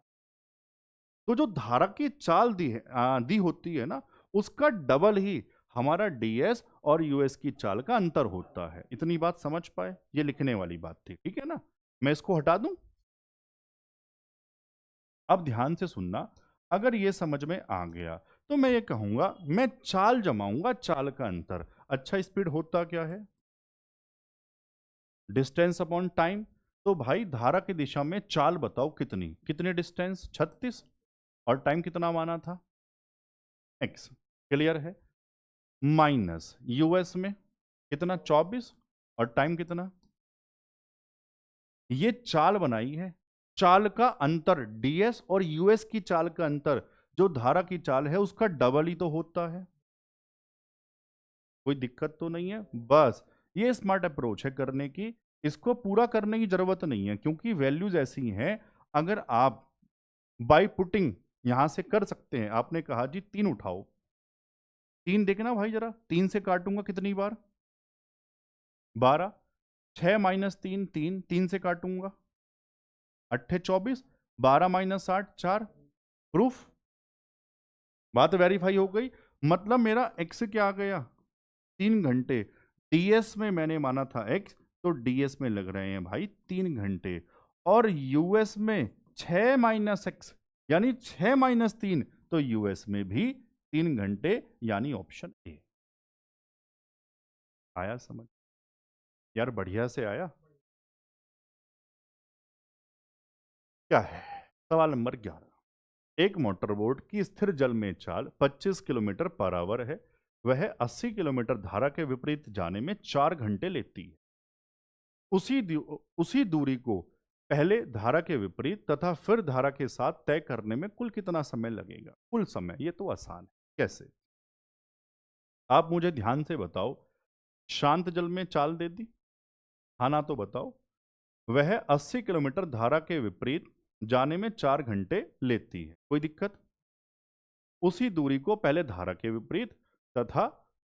तो जो धारा की चाल दी होती है ना, उसका डबल ही हमारा डीएस और यूएस की चाल का अंतर होता है। इतनी बात समझ पाए, ये लिखने वाली बात थी, ठीक है ना। मैं इसको हटा दूं। अब ध्यान से सुनना, अगर ये समझ में आ गया तो मैं ये कहूंगा मैं चाल जमाऊंगा, चाल का अंतर। अच्छा, स्पीड होता क्या है, डिस्टेंस अपॉन टाइम। तो भाई धारा की दिशा में चाल बताओ कितनी, कितने डिस्टेंस 36 और टाइम कितना माना था x, क्लियर है। माइनस यूएस में कितना 24 और टाइम कितना, ये चाल बनाई है, चाल का अंतर डीएस और यूएस की चाल का अंतर जो धारा की चाल है उसका डबल ही तो होता है। कोई दिक्कत तो नहीं है। बस ये स्मार्ट अप्रोच है करने की, इसको पूरा करने की जरूरत नहीं है क्योंकि वैल्यूज ऐसी हैं। अगर आप बाय पुटिंग यहां से कर सकते हैं, आपने कहा जी 3 उठाओ, 3 देखना भाई जरा, 3 से काटूंगा कितनी बार, 12, 6 माइनस 3 3, 3 से काटूंगा 8 24, 12 माइनस 8 4। प्रूफ, बात वेरीफाई हो गई। मतलब मेरा एक्स क्या आ गया, 3 घंटे। डीएस में मैंने माना था एक्स, तो डीएस में लग रहे हैं भाई 3 घंटे। और यूएस में 6 माइनस एक्स यानी 6 माइनस 3, तो यूएस में भी 3 घंटे, यानी ऑप्शन ए। आया समझ? यार बढ़िया से आया। क्या है सवाल नंबर 11। एक मोटरबोट की स्थिर जल में चाल 25 किलोमीटर पर आवर है। वह 80 किलोमीटर धारा के विपरीत जाने में 4 घंटे लेती है। उसी दूरी को पहले धारा के विपरीत तथा फिर धारा के साथ तय करने में कुल कितना समय लगेगा? कुल समय, ये तो आसान है। कैसे? आप मुझे ध्यान से बताओ। शांत जल में चाल दे दी, हाँ ना तो बताओ। वह 80 किलोमीटर धारा के विपरीत जाने में 4 घंटे लेती है, कोई दिक्कत? उसी दूरी को पहले धारा के विपरीत तथा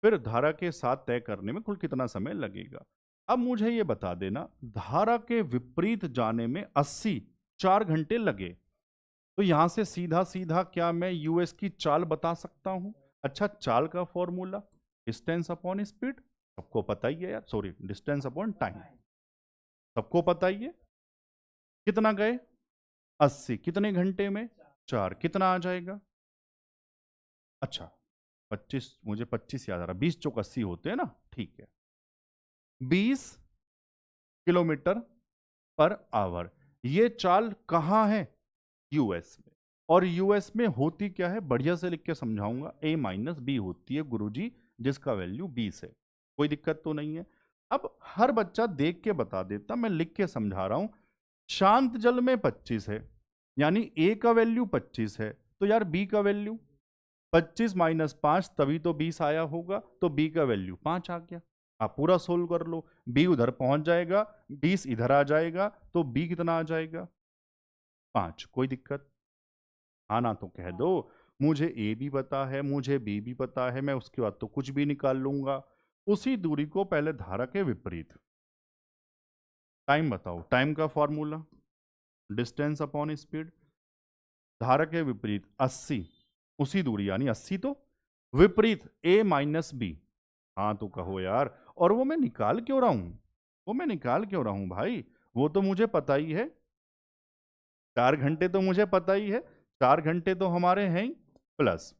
फिर धारा के साथ तय करने में कुल कितना समय लगेगा? अब मुझे ये बता देना, धारा के विपरीत जाने में 80 4 घंटे लगे, तो यहां से सीधा सीधा क्या मैं यूएस की चाल बता सकता हूं? अच्छा, चाल का फॉर्मूला डिस्टेंस अपॉन स्पीड, सबको पता ही है यार, सॉरी डिस्टेंस अपॉन टाइम, सबको पता ही है। कितना गए? 80, कितने घंटे में? 4, कितना आ जाएगा? अच्छा 25, मुझे 25 याद आ रहा, 20 चौक 80 होते हैं ना, ठीक है। 20 किलोमीटर पर आवर, ये चाल कहां है? यूएस में। और यूएस में होती क्या है, बढ़िया से लिख के समझाऊंगा, A-B होती है गुरुजी, जिसका वैल्यू 20 है। कोई दिक्कत तो नहीं है। अब हर बच्चा देख के बता देता, मैं लिख के समझा रहा हूं। शांत जल में 25 है, यानी ए का वैल्यू 25 है, तो यार बी का वैल्यू 25 माइनस 5, तभी तो 20 आया होगा, तो बी का वैल्यू 5 आ गया। आप पूरा सोल्व कर लो, बी उधर पहुंच जाएगा, 20 इधर आ जाएगा, तो बी कितना आ जाएगा? 5। कोई दिक्कत? हाँ ना तो कह दो। मुझे ए भी पता है, मुझे बी भी पता है, मैं उसके बाद तो कुछ भी निकाल लूंगा। उसी दूरी को पहले धारा के विपरीत। टाइम बताओ, टाइम का फॉर्मूला डिस्टेंस अपॉन स्पीड। धारा के विपरीत 80, उसी दूरी यानी 80 तो विपरीत A-B। हाँ तो कहो यार, और वो मैं निकाल क्यों रहा हूं? वो मैं निकाल क्यों रहा हूं भाई? वो तो मुझे पता ही है, 4 घंटे तो मुझे पता ही है, 4 घंटे तो हमारे हैं ही, प्लस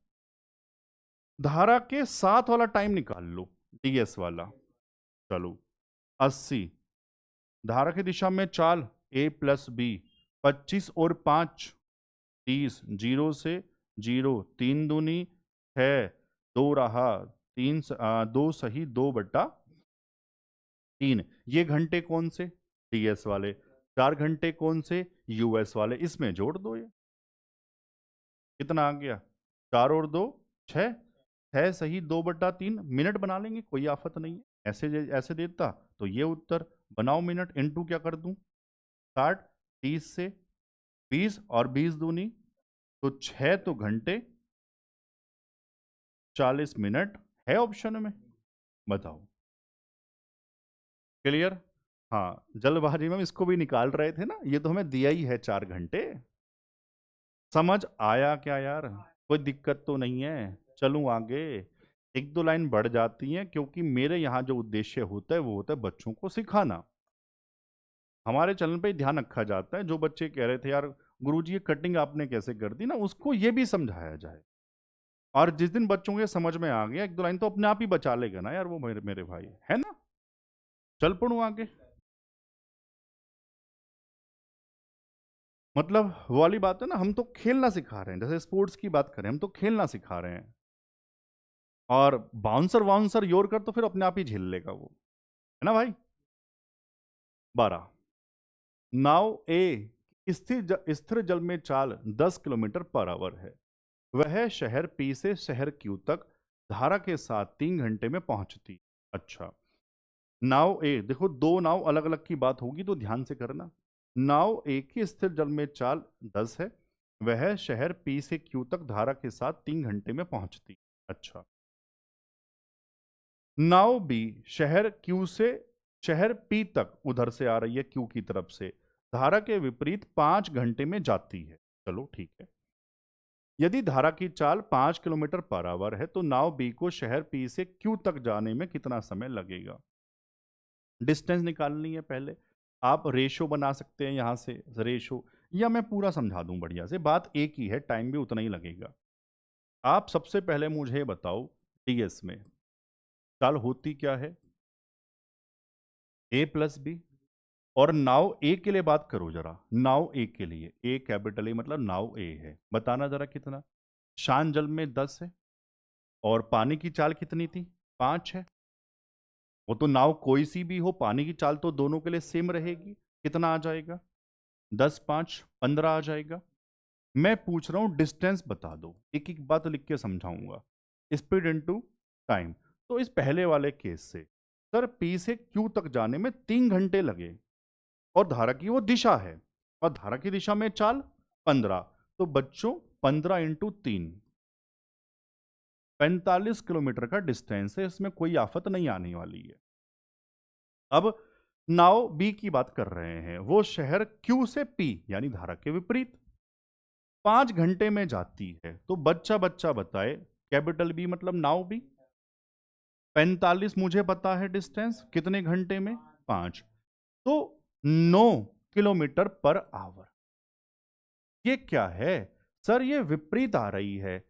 धारा के साथ वाला टाइम निकाल लो, डीएस वाला। चलो 80, धारा की दिशा में चाल A+B, 25 और 5 30, 0 से 0, 3 दूनी 6, 2 रहा, 3 2 सही 2/3। ये घंटे कौन से? डीएस वाले। 4 घंटे कौन से? यूएस वाले। इसमें जोड़ दो, ये कितना आ गया? 4 और 2 6, 6 सही 2/3। मिनट बना लेंगे, कोई आफत नहीं है। ऐसे देता तो ये उत्तर बनाओ। मिनट इनटू क्या कर दूं? 60, 30 से 20 और 20 दूनी तो 6, तो घंटे 40 मिनट है ऑप्शन में। बताओ, क्लियर? हाँ, जल्दबाजी में हम इसको भी निकाल रहे थे ना, ये तो हमें दिया ही है 4 घंटे। समझ आया क्या यार? कोई दिक्कत तो नहीं है? चलूं आगे। एक दो लाइन बढ़ जाती हैं, क्योंकि मेरे यहाँ जो उद्देश्य होता है वो होता है बच्चों को सिखाना। हमारे चैनल पे ध्यान रखा जाता है, जो बच्चे कह रहे थे यार गुरुजी ये कटिंग आपने कैसे कर दी ना, उसको ये भी समझाया जाए। और जिस दिन बच्चों के समझ में आ गया, एक दो लाइन तो अपने आप ही बचा लेगा ना यार, वो मेरे मेरे भाई है ना। चल पड़ू आगे। मतलब वो वाली बात है ना, हम तो खेलना सिखा रहे हैं, जैसे स्पोर्ट्स की बात करें, हम तो खेलना सिखा रहे हैं। और बाउंसर वाउंसर योर कर तो फिर अपने आप ही झेल लेगा वो, है ना भाई। 12, नाव ए स्थिर जल में चाल 10 किलोमीटर पर आवर है। वह शहर पी से शहर क्यू तक धारा के साथ 3 घंटे में पहुंचती। अच्छा, नाव ए, देखो दो नाव अलग अलग की बात होगी तो ध्यान से करना। नाव ए की स्थिर जल में चाल 10 है, वह शहर पी से क्यू तक धारा के साथ 3 घंटे में पहुंचती। अच्छा, नाव बी शहर क्यू से शहर पी तक उधर से आ रही है, क्यू की तरफ से, धारा के विपरीत 5 घंटे में जाती है। चलो ठीक है। यदि धारा की चाल 5 किलोमीटर पर आवर है, तो नाव बी को शहर पी से क्यू तक जाने में कितना समय लगेगा? डिस्टेंस निकालनी है पहले। आप रेशो बना सकते हैं यहां से, रेशो, या मैं पूरा समझा दूं बढ़िया से, बात एक ही है, टाइम भी उतना ही लगेगा। आप सबसे पहले मुझे बताओ, डीएस में चाल होती क्या है? ए प्लस बी। और नाव ए के लिए बात करो जरा, नाव ए के लिए, ए कैपिटल ए मतलब नाव ए है, बताना जरा कितना। शांत जल में 10 है, और पानी की चाल कितनी थी? 5 है। वो तो नाव कोई सी भी हो, पानी की चाल तो दोनों के लिए सेम रहेगी। कितना आ जाएगा? 10 5 15 आ जाएगा। मैं पूछ रहा हूं डिस्टेंस बता दो, एक एक बात लिख के समझाऊंगा। Speed into time. तो इस पहले वाले केस से सर पी से क्यू तक जाने में 3 घंटे लगे, और धारा की वो दिशा है, और धारा की दिशा में चाल 15। तो बच्चों 15 × 3, 45 किलोमीटर का डिस्टेंस है, इसमें कोई आफत नहीं आने वाली है। अब नाव बी की बात कर रहे हैं, वो शहर क्यू से पी यानी धारा के विपरीत 5 घंटे में जाती है। तो बच्चा बच्चा बताए, कैपिटल बी मतलब नाव बी। 45 मुझे पता है डिस्टेंस, कितने घंटे में? 5। तो 9 किलोमीटर पर आवर। ये क्या है सर? ये विपरीत आ रही है,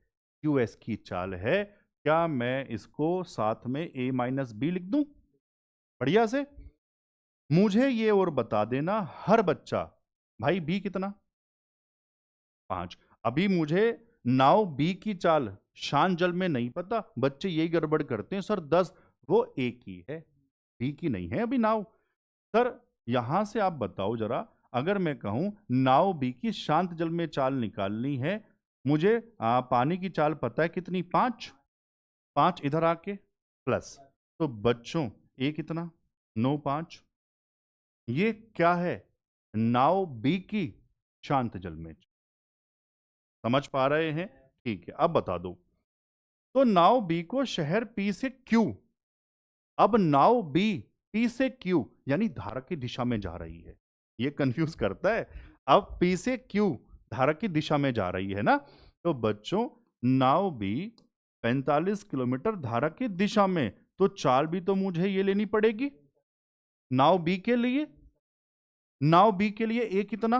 यूएस की चाल है। क्या मैं इसको साथ में a माइनस बी लिख दूं बढ़िया से? मुझे ये और बता देना हर बच्चा, भाई बी कितना? 5। अभी मुझे नाव बी की चाल शांत जल में नहीं पता, बच्चे यही गड़बड़ करते हैं सर 10, वो ए की है, बी की नहीं है अभी नाव। सर यहां से आप बताओ जरा, अगर मैं कहूं नाव बी की शांत जल में चाल निकालनी है, मुझे पानी की चाल पता है कितनी? 5। 5 इधर आके प्लस, तो बच्चों ए कितना? 9 5। ये क्या है? नाव बी की शांत जल में। समझ पा रहे हैं? ठीक है, अब बता दो। तो नाव बी को शहर पी से क्यू, अब नाव बी पी से क्यू यानी धारा की दिशा में जा रही है, ये कंफ्यूज करता है। अब पी से क्यू धारा की दिशा में जा रही है ना, तो बच्चों नाव बी 45 किलोमीटर धारा की दिशा में, तो चाल भी तो मुझे ये लेनी पड़ेगी नाव बी के लिए। नाव बी के लिए ए कितना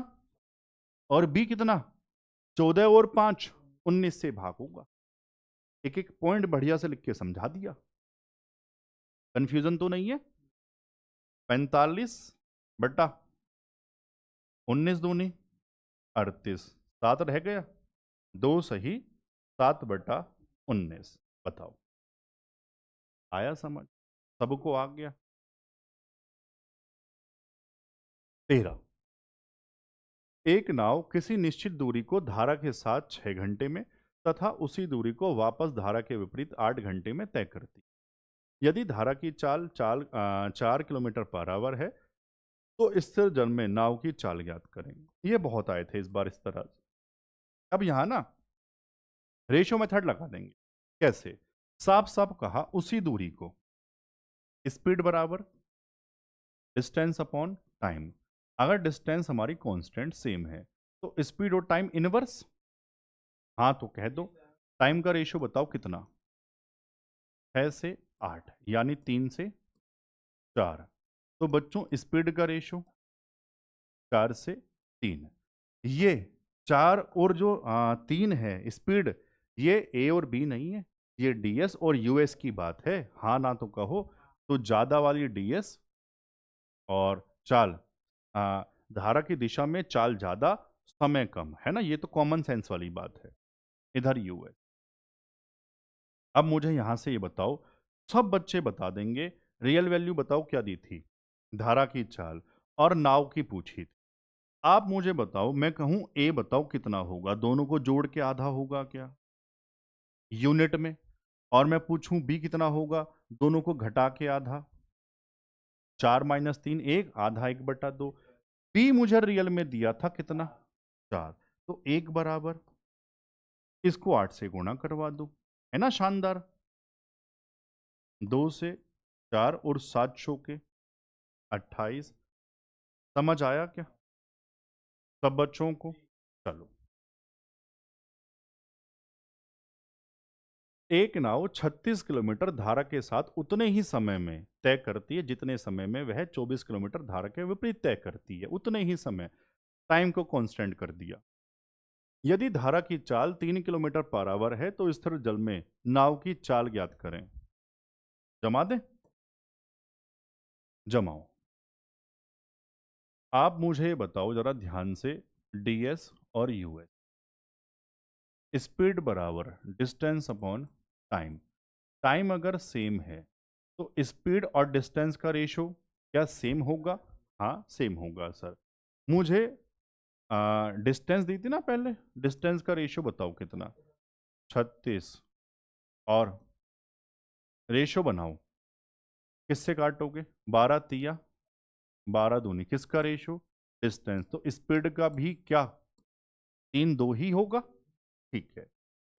और बी कितना? 14 और 5 19 से भाग होगा। एक एक पॉइंट बढ़िया से लिख के समझा दिया, कंफ्यूजन तो नहीं है। 45 बटा 19 दूनी 38, 7 रह गया, 2 सही, 7/19। बताओ, आया समझ? सबको आ गया? 13। एक नाव किसी निश्चित दूरी को धारा के साथ 6 घंटे में तथा उसी दूरी को वापस धारा के विपरीत 8 घंटे में तय करती। यदि धारा की चाल 4 किलोमीटर पर आवर है, तो स्थिर जल में नाव की चाल ज्ञात करेंगे। ये बहुत आए थे इस बार इस तरह से। अब यहां ना रेशियो मेथड लगा देंगे। कैसे? साफ साफ कहा, उसी दूरी को स्पीड बराबर डिस्टेंस अपॉन टाइम। अगर डिस्टेंस हमारी कांस्टेंट सेम है, तो स्पीड और टाइम इनवर्स। हाँ तो कह दो, टाइम का रेशियो बताओ कितना? 6 से 8 यानी 3 से 4। तो बच्चों स्पीड का रेशियो 4 से 3। ये 4 और जो 3 है स्पीड, ये ए और बी नहीं है, ये डीएस और यूएस की बात है। हाँ ना तो कहो। तो ज्यादा वाली डीएस और चाल, आ, धारा की दिशा में चाल ज्यादा समय कम है ना, ये तो कॉमन सेंस वाली बात है। इधर यूएस। अब मुझे यहां से ये बताओ, सब बच्चे बता देंगे, रियल वैल्यू बताओ क्या दी थी? धारा की चाल और नाव की पूछी थी। आप मुझे बताओ, मैं कहूं ए बताओ कितना होगा, दोनों को जोड़ के आधा होगा क्या यूनिट में? और मैं पूछूं बी कितना होगा, दोनों को घटा के आधा। 4 - 3 1, आधा 1/2। बी मुझे रियल में दिया था कितना? 4। तो 1 बराबर, इसको 8 से गुणा करवा दो, है ना शानदार। 2 से 4 और 7 के 28। समझ आया क्या सब बच्चों को? चलो, एक नाव 36 किलोमीटर धारा के साथ उतने ही समय में तय करती है जितने समय में वह 24 किलोमीटर धारा के विपरीत तय करती है, उतने ही समय। टाइम को कांस्टेंट कर दिया। यदि धारा की चाल 3 किलोमीटर पर आवर है तो स्थिर जल में नाव की चाल ज्ञात करें। जमा दें? जमाओ। आप मुझे बताओ जरा ध्यान से, ds और us, स्पीड बराबर डिस्टेंस अपॉन टाइम। टाइम अगर सेम है तो स्पीड और डिस्टेंस का रेशो क्या सेम होगा? हाँ सेम होगा सर। मुझे डिस्टेंस दी थी ना पहले, डिस्टेंस का रेशो बताओ कितना? 36। और रेशो बनाओ, किससे काटोगे? 12 तिया 12 दूनी, किसका रेशो? डिस्टेंस। तो स्पीड का भी क्या 3 2 ही होगा? ठीक है।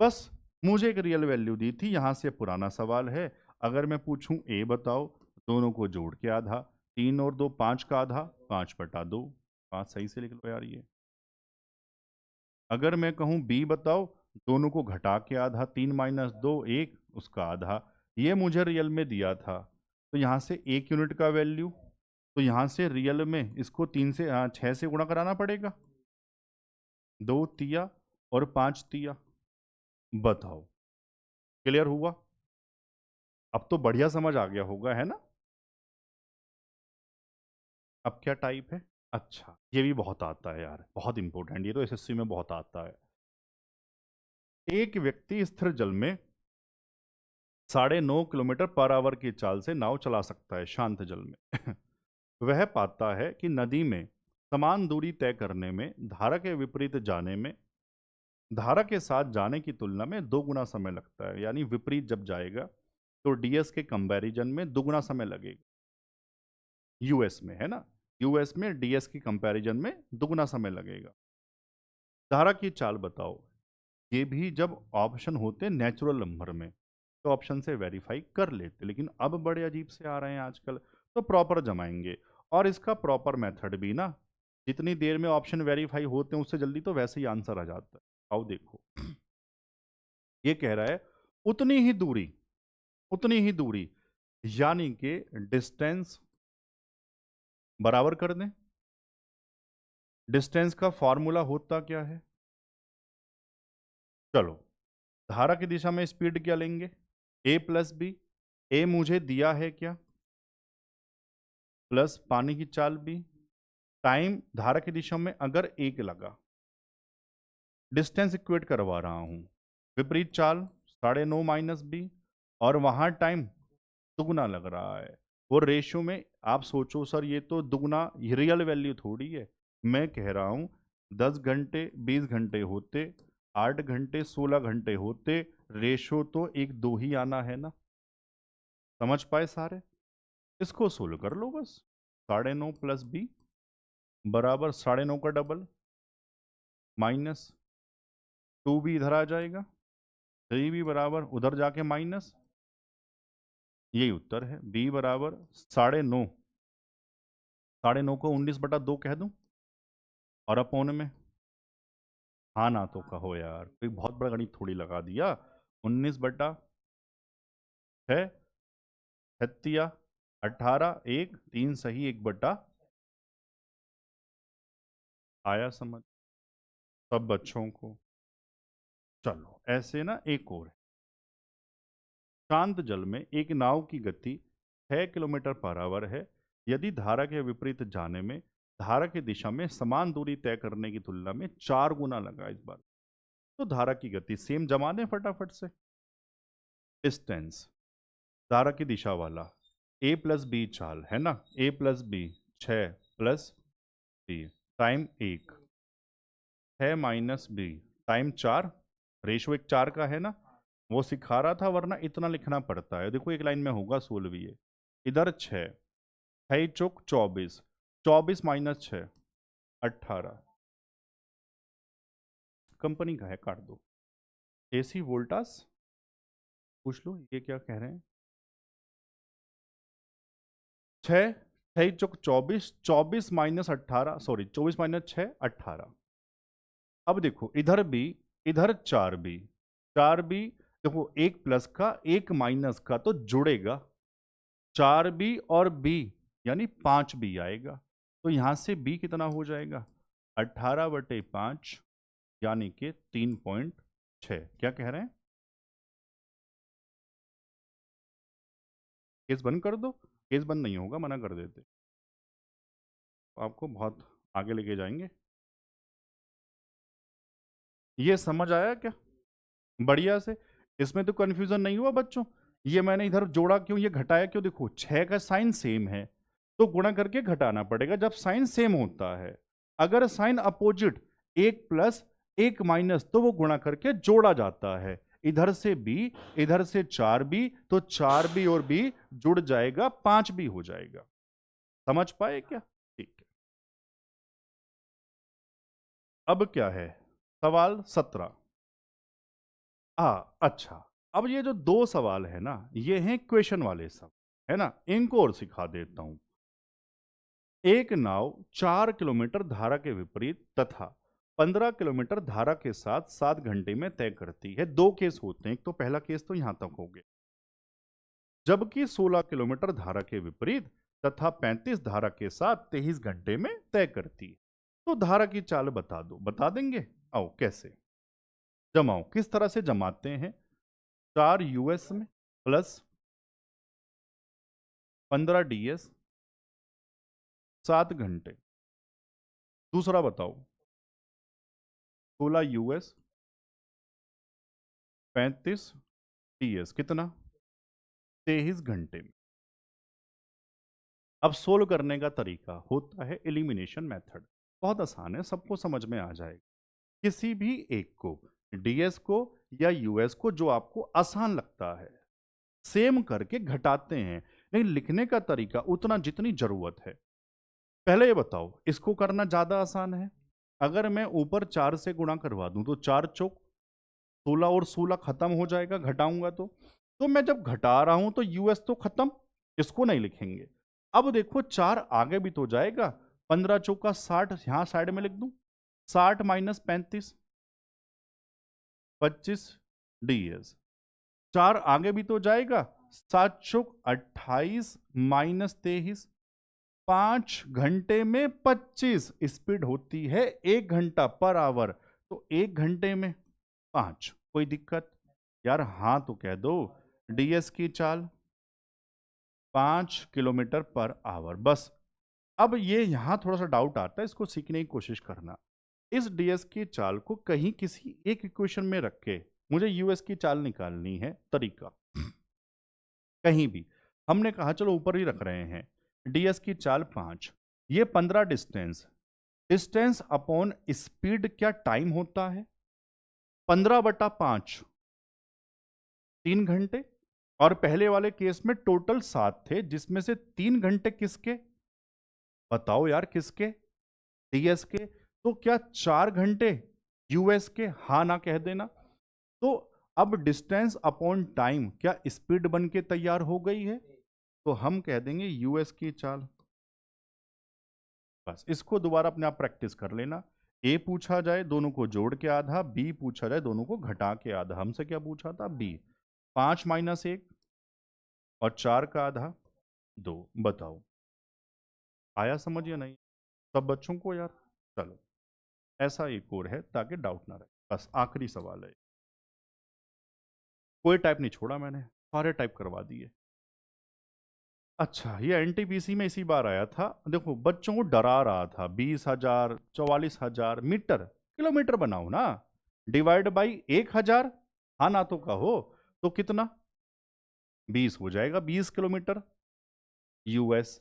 बस मुझे एक रियल वैल्यू दी थी, यहां से पुराना सवाल है। अगर मैं पूछूं ए बताओ, दोनों को जोड़ के आधा, 3 और 2 5 का आधा, 5/2। 5 सही से लिख लो यार ये। अगर मैं कहूं बी बताओ, दोनों को घटा के आधा, 3 - 2 1, उसका आधा। ये मुझे रियल में दिया था, तो यहाँ से 1 यूनिट का वैल्यू, तो यहाँ से रियल में इसको 6 से गुणा कराना पड़ेगा। 2 तिया और 5 तिया। बताओ क्लियर हुआ? अब तो बढ़िया समझ आ गया होगा, है ना? अब क्या टाइप है? अच्छा, ये भी बहुत आता है यार, बहुत इंपॉर्टेंट, ये तो एसएससी में बहुत आता है। एक व्यक्ति स्थिर जल में 9.5 किलोमीटर पर आवर की चाल से नाव चला सकता है शांत जल में। वह पाता है कि नदी में समान दूरी तय करने में धारा के विपरीत जाने में धारा के साथ जाने की तुलना में 2 गुना समय लगता है। यानी विपरीत जब जाएगा तो डीएस के कंपैरिजन में 2 गुना समय लगेगा। यूएस में, है ना? यूएस में डीएस की कंपैरिजन में 2 गुना समय लगेगा। धारा की चाल बताओ। ये भी जब ऑप्शन होते नेचुरल नंबर में तो ऑप्शन से वेरीफाई कर लेते, लेकिन अब बड़े अजीब से आ रहे हैं आजकल, तो प्रॉपर जमाएंगे। और इसका प्रॉपर मेथड भी ना, जितनी देर में ऑप्शन वेरीफाई होते हैं उससे जल्दी तो वैसे ही आंसर आ जाता है। आओ देखो, ये कह रहा है उतनी ही दूरी यानी कि डिस्टेंस बराबर कर दें। डिस्टेंस का फॉर्मूला होता क्या है? चलो, धारा की दिशा में स्पीड क्या लेंगे? a plus b. ए मुझे दिया है क्या? प्लस पानी की चाल बी। टाइम धारा की दिशा में अगर 1 लगा, डिस्टेंस इक्वेट करवा रहा हूं, विपरीत चाल 9.5 माइनस बी, और वहां टाइम दुगना लग रहा है। वो रेशियो में आप सोचो सर, ये तो दुगना रियल वैल्यू थोड़ी है। मैं कह रहा हूं 10 घंटे 20 घंटे होते, 8 घंटे 16 घंटे होते, रेशियो तो 1 2 ही आना है ना। समझ पाए सारे? इसको सोल्व कर लो बस। 9.5 प्लस बी बराबर 9.5 का डबल माइनस 2b इधर आ जाएगा, 3b बराबर उधर जाके माइनस, यही उत्तर है। b बराबर 9.5। 9.5 को 19/2 कह दूं और अपोन में, हाँ ना तो कहो यार, कोई बहुत बड़ा गणित थोड़ी लगा दिया। 19/6 छत्तिया 18, 1 3 सही 1/, आया समझ सब बच्चों को? चलो ऐसे ना एक और है। शांत जल में एक नाव की गति 6 किलोमीटर पर आवर है। यदि धारा के विपरीत जाने में धारा की दिशा में समान दूरी तय करने की तुलना में 4 गुना लगा इस बार, तो धारा की गति सेम। जमा दें फटाफट से। डिस्टेंस धारा की दिशा वाला, a प्लस बी चाल है ना, a plus b 6 plus b, time 1, 6 minus b, time 4, ratio 1 4 का है ना। वो सिखा रहा था, वरना इतना लिखना पड़ता है। देखो एक लाइन में होगा सोल्व ये। इधर 6 है, चौक 24, 24 माइनस 6 18। कंपनी का है, काट दो। एसी वोल्टास पूछ लो, ये क्या कह रहे हैं? 6 6 चौक 24, 24 माइनस 18, सॉरी 24 माइनस 6 18। अब देखो इधर भी, इधर 4b, 4b, देखो एक प्लस का एक माइनस का तो जुड़ेगा, 4b और b यानी 5b आएगा। तो यहां से b कितना हो जाएगा? 18/5 यानी कि 3.6। क्या कह रहे हैं? केस बंद कर दो? केस बंद नहीं होगा, मना कर देते, आपको बहुत आगे लेके जाएंगे। ये समझ आया क्या? बढ़िया से। इसमें तो कंफ्यूजन नहीं हुआ बच्चों? ये मैंने इधर जोड़ा क्यों, ये घटाया क्यों? देखो 6 का साइन सेम है तो गुणा करके घटाना पड़ेगा जब साइन सेम होता है। अगर साइन अपोजिट, एक प्लस एक माइनस, तो वो गुणा करके जोड़ा जाता है। इधर से बी, इधर से 4b, तो 4b और b जुड़ जाएगा, 5b हो जाएगा। समझ पाए क्या? ठीक है। अब क्या है? सवाल 17। अच्छा। अब ये जो दो सवाल है ना, ये हैं क्वेश्चन वाले सब, है ना? इनको और सिखा देता हूं। एक नाव 4 किलोमीटर धारा के विपरीत तथा 15 किलोमीटर धारा के साथ 7 घंटे में तय करती है। दो केस होते हैं, एक तो पहला केस तो यहां तक हो गया, जबकि 16 किलोमीटर धारा के विपरीत तथा 35 धारा के साथ 23 घंटे में तय करती है। तो धारा की चाल बता दो। बता देंगे? आओ, कैसे जमाओ, किस तरह से जमाते हैं? 4 यूएस में प्लस 15 डीएस, 7 घंटे। दूसरा बताओ, 16 यूएस 35 डीएस, कितना? 23 घंटे में। अब सोल्व करने का तरीका होता है एलिमिनेशन मेथड। बहुत आसान है, सबको समझ में आ जाएगा। किसी भी एक को, डीएस को या यूएस को, जो आपको आसान लगता है, सेम करके घटाते हैं। लेकिन लिखने का तरीका उतना जितनी जरूरत है। पहले ये बताओ, इसको करना ज्यादा आसान है। अगर मैं ऊपर 4 से गुणा करवा दूं तो 4 चौक 16 और 16 खत्म हो जाएगा, घटाऊंगा तो मैं जब घटा रहा हूं तो यूएस तो खत्म, इसको नहीं लिखेंगे। अब देखो 4 आगे भी तो जाएगा, 15 चौका 60, यहां साइड में लिख दूं। 60 माइनस 35, 25 डीएस। 4 आगे भी तो जाएगा, 7 चौक 28 माइनस 23, 5 घंटे में 25 स्पीड होती है, 1 घंटा पर आवर, तो 1 घंटे में 5। कोई दिक्कत? यार हाँ तो कह दो। डीएस की चाल 5 किलोमीटर पर आवर, बस। अब ये यहां थोड़ा सा डाउट आता है, इसको सीखने की कोशिश करना। इस डीएस की चाल को कहीं किसी एक इक्वेशन में रख के मुझे यूएस की चाल निकालनी है। तरीका कहीं भी, हमने कहा चलो ऊपर ही रख रहे हैं। डीएस की चाल 5, ये 15 डिस्टेंस, डिस्टेंस अपॉन स्पीड क्या टाइम होता है? 15/5, 3 घंटे। और पहले वाले केस में टोटल 7 थे, जिसमें से 3 घंटे किसके? बताओ यार, किसके? डीएस के। तो क्या 4 घंटे यूएस के? हाँ ना कह देना। तो अब डिस्टेंस अपॉन टाइम क्या स्पीड बन के तैयार हो गई है? तो हम कह देंगे यूएस की चाल। बस इसको दोबारा अपने आप प्रैक्टिस कर लेना। ए पूछा जाए दोनों को जोड़ के आधा, बी पूछा जाए दोनों को घटा के आधा। हमसे क्या पूछा था? बी। 5 माइनस 1 और 4 का आधा 2। बताओ आया समझ या नहीं सब बच्चों को यार? चलो, ऐसा एक और है ताकि डाउट ना रहे। बस आखिरी सवाल है, कोई टाइप नहीं छोड़ा मैंने, सारे टाइप करवा दिए। अच्छा, ये एनटीपीसी में इसी बार आया था। देखो बच्चों को डरा रहा था, 20,000 44,000 मीटर, किलोमीटर बनाओ ना, डिवाइड बाई 1,000, हाँ ना तो कहो। तो कितना? 20 हो जाएगा, 20 किलोमीटर यूएस,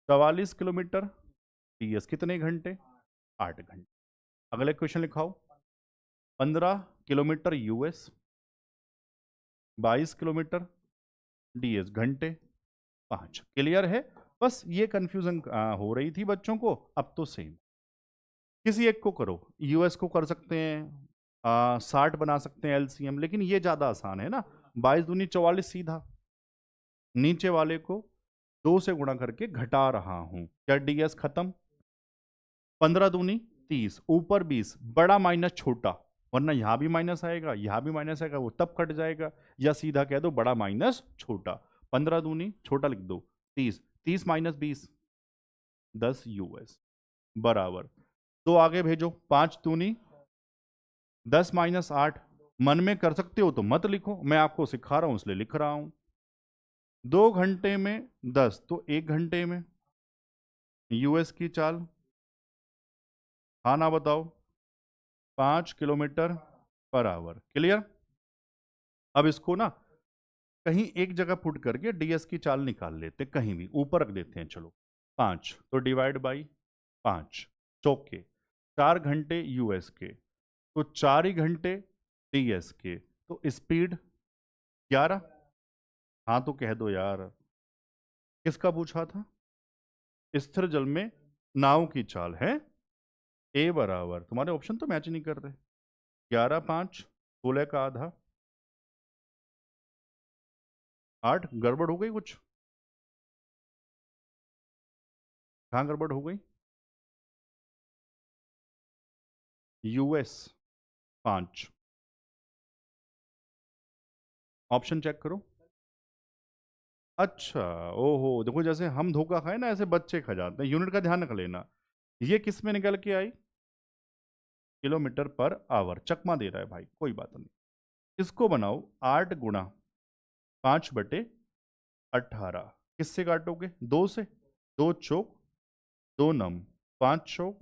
44 किलोमीटर टीएस। कितने घंटे? 8 घंटे। अगले क्वेश्चन लिखाओ। 15 किलोमीटर यूएस, 22 किलोमीटर डीएस, घंटे 5। क्लियर है? बस ये कंफ्यूजन हो रही थी बच्चों को, अब तो सेम। किसी एक को करो, यूएस को कर सकते हैं, 60 बना सकते हैं एलसीएम, लेकिन ये ज्यादा आसान है ना। 22 दूनी 44 सीधा, नीचे वाले को 2 से गुणा करके घटा रहा हूं, क्या डीएस खत्म? 15 दूनी 30, ऊपर 20, बड़ा माइनस छोटा, वरना यहां भी माइनस आएगा, यहां भी माइनस आएगा, वो तब कट जाएगा। या सीधा कह दो बड़ा माइनस छोटा। 15 दूनी छोटा लिख दो 30, 30 माइनस 20 10 यूएस, बराबर। 2 आगे भेजो, 5 दूनी 10 माइनस 8 मन में कर सकते हो तो मत लिखो, मैं आपको सिखा रहा हूं इसलिए लिख रहा हूं। 2 घंटे में 10 तो 1 घंटे में यूएस की चाल, हाँ ना बताओ, 5 किलोमीटर पर आवर। क्लियर? अब इसको ना कहीं एक जगह पुट करके डीएस की चाल निकाल लेते, कहीं भी ऊपर रख देते हैं। चलो 5 तो डिवाइड बाई 5 चौके 4 घंटे यूएस के, तो 4 ही घंटे डीएस के, तो स्पीड 11। हाँ तो कह दो यार, किसका पूछा था? स्थिर जल में नाव की चाल है ए बराबर, तुम्हारे ऑप्शन तो मैच नहीं कर रहे। 11 5 16 का आधा 8। गड़बड़ हो गई कुछ? कहाँ गड़बड़ हो गई? यूएस 5, ऑप्शन चेक करो। अच्छा, ओहो, देखो जैसे हम धोखा खाए ना, ऐसे बच्चे खा जाते हैं। यूनिट का ध्यान रख लेना। ये किस में निकल के आई? Kilometre per hour. चकमा दे रहा है भाई, कोई बात नहीं। इसको बनाओ 8 × 5/18। किससे काटोगे? 2 से। 2 चौक 2 नम 5 चौक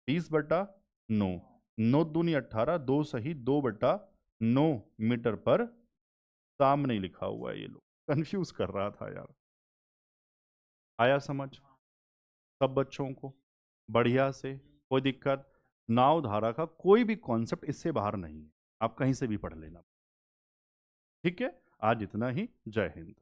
20/9। 9 दूनी 18, 2 सही 2/9 मीटर पर। सामने ही लिखा हुआ है, ये लो। कंफ्यूज कर रहा था यार। आया समझ सब बच्चों को? बढ़िया से, कोई दिक्कत? नाव धारा का कोई भी कॉन्सेप्ट इससे बाहर नहीं है, आप कहीं से भी पढ़ लेना। ठीक है, आज इतना ही। जय हिंद।